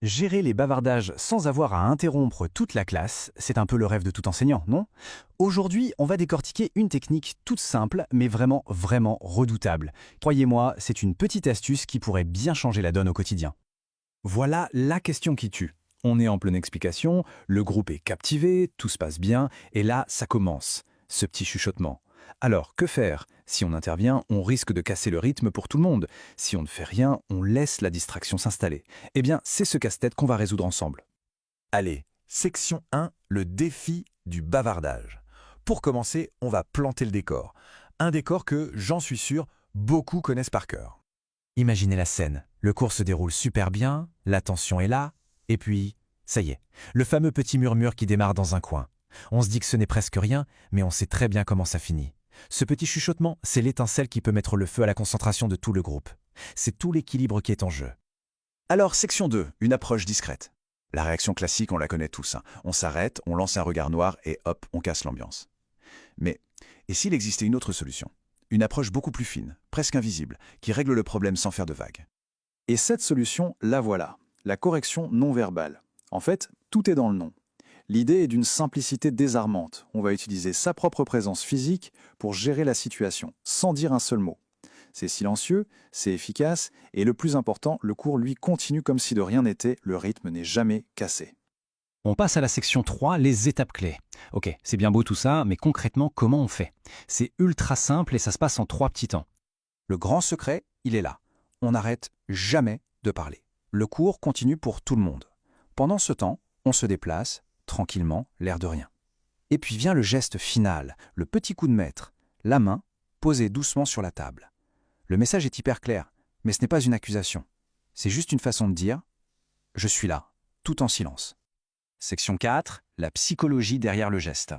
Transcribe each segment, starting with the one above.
Gérer les bavardages sans avoir à interrompre toute la classe, c'est un peu le rêve de tout enseignant, non? Aujourd'hui, on va décortiquer une technique toute simple, mais vraiment redoutable. Croyez-moi, c'est une petite astuce qui pourrait bien changer la donne au quotidien. Voilà la question qui tue. On est en pleine explication, le groupe est captivé, tout se passe bien, et là, ça commence, ce petit chuchotement. Alors, que faire? Si on intervient, on risque de casser le rythme pour tout le monde. Si on ne fait rien, on laisse la distraction s'installer. Eh bien, c'est ce casse-tête qu'on va résoudre ensemble. Allez, section 1, le défi du bavardage. Pour commencer, on va planter le décor. Un décor que, j'en suis sûr, beaucoup connaissent par cœur. Imaginez la scène. Le cours se déroule super bien, la tension est là, et puis, ça y est, le fameux petit murmure qui démarre dans un coin. On se dit que ce n'est presque rien, mais on sait très bien comment ça finit. Ce petit chuchotement, c'est l'étincelle qui peut mettre le feu à la concentration de tout le groupe. C'est tout l'équilibre qui est en jeu. Alors, section 2, une approche discrète. La réaction classique, on la connaît tous. On s'arrête, on lance un regard noir et hop, on casse l'ambiance. Mais, et s'il existait une autre solution? Une approche beaucoup plus fine, presque invisible, qui règle le problème sans faire de vagues. Et cette solution, la voilà, la correction non verbale. En fait, tout est dans le nom. L'idée est d'une simplicité désarmante. On va utiliser sa propre présence physique pour gérer la situation, sans dire un seul mot. C'est silencieux, c'est efficace, et le plus important, le cours lui continue comme si de rien n'était, le rythme n'est jamais cassé. On passe à la section 3, les étapes clés. Ok, c'est bien beau tout ça, mais concrètement, comment on fait? C'est ultra simple et ça se passe en 3 petits temps. Le grand secret, il est là. On n'arrête jamais de parler. Le cours continue pour tout le monde. Pendant ce temps, on se déplace, tranquillement, l'air de rien. Et puis vient le geste final, le petit coup de maître, la main posée doucement sur la table. Le message est hyper clair, mais ce n'est pas une accusation. C'est juste une façon de dire « je suis là », tout en silence. Section 4, la psychologie derrière le geste.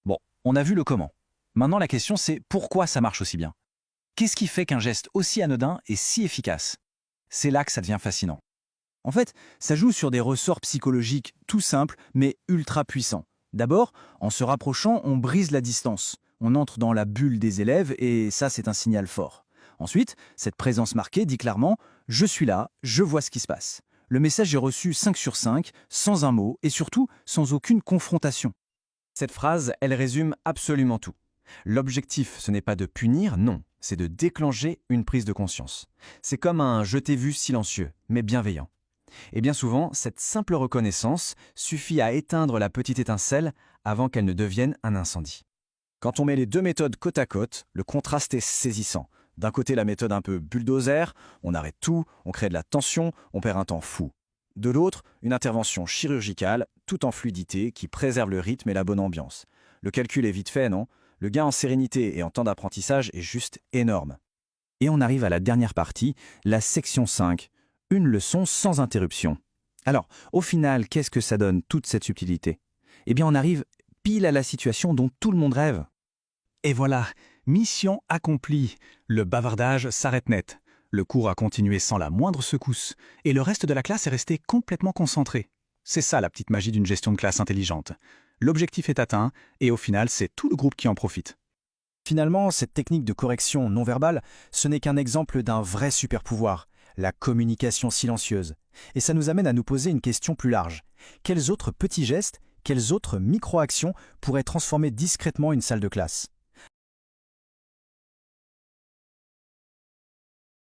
Bon, on a vu le comment. Maintenant, la question c'est pourquoi ça marche aussi bien? Qu'est-ce qui fait qu'un geste aussi anodin est si efficace? C'est là que ça devient fascinant. En fait, ça joue sur des ressorts psychologiques tout simples, mais ultra puissants. D'abord, en se rapprochant, on brise la distance. On entre dans la bulle des élèves et ça, c'est un signal fort. Ensuite, cette présence marquée dit clairement « je suis là, je vois ce qui se passe ». Le message est reçu 5 sur 5, sans un mot et surtout sans aucune confrontation. Cette phrase, elle résume absolument tout. L'objectif, ce n'est pas de punir, non, c'est de déclencher une prise de conscience. C'est comme un « je t'ai vu » silencieux, mais bienveillant. Et bien souvent, cette simple reconnaissance suffit à éteindre la petite étincelle avant qu'elle ne devienne un incendie. Quand on met les deux méthodes côte à côte, le contraste est saisissant. D'un côté, la méthode un peu bulldozer, on arrête tout, on crée de la tension, on perd un temps fou. De l'autre, une intervention chirurgicale, tout en fluidité, qui préserve le rythme et la bonne ambiance. Le calcul est vite fait, non? Le gain en sérénité et en temps d'apprentissage est juste énorme. Et on arrive à la dernière partie, la section 5, une leçon sans interruption. Alors, au final, qu'est-ce que ça donne, toute cette subtilité? Eh bien, on arrive pile à la situation dont tout le monde rêve. Et voilà, mission accomplie. Le bavardage s'arrête net. Le cours a continué sans la moindre secousse, et le reste de la classe est resté complètement concentré. C'est ça la petite magie d'une gestion de classe intelligente. L'objectif est atteint, et au final, c'est tout le groupe qui en profite. Finalement, cette technique de correction non verbale, ce n'est qu'un exemple d'un vrai super-pouvoir, la communication silencieuse. Et ça nous amène à nous poser une question plus large. Quels autres petits gestes, quelles autres micro-actions pourraient transformer discrètement une salle de classe?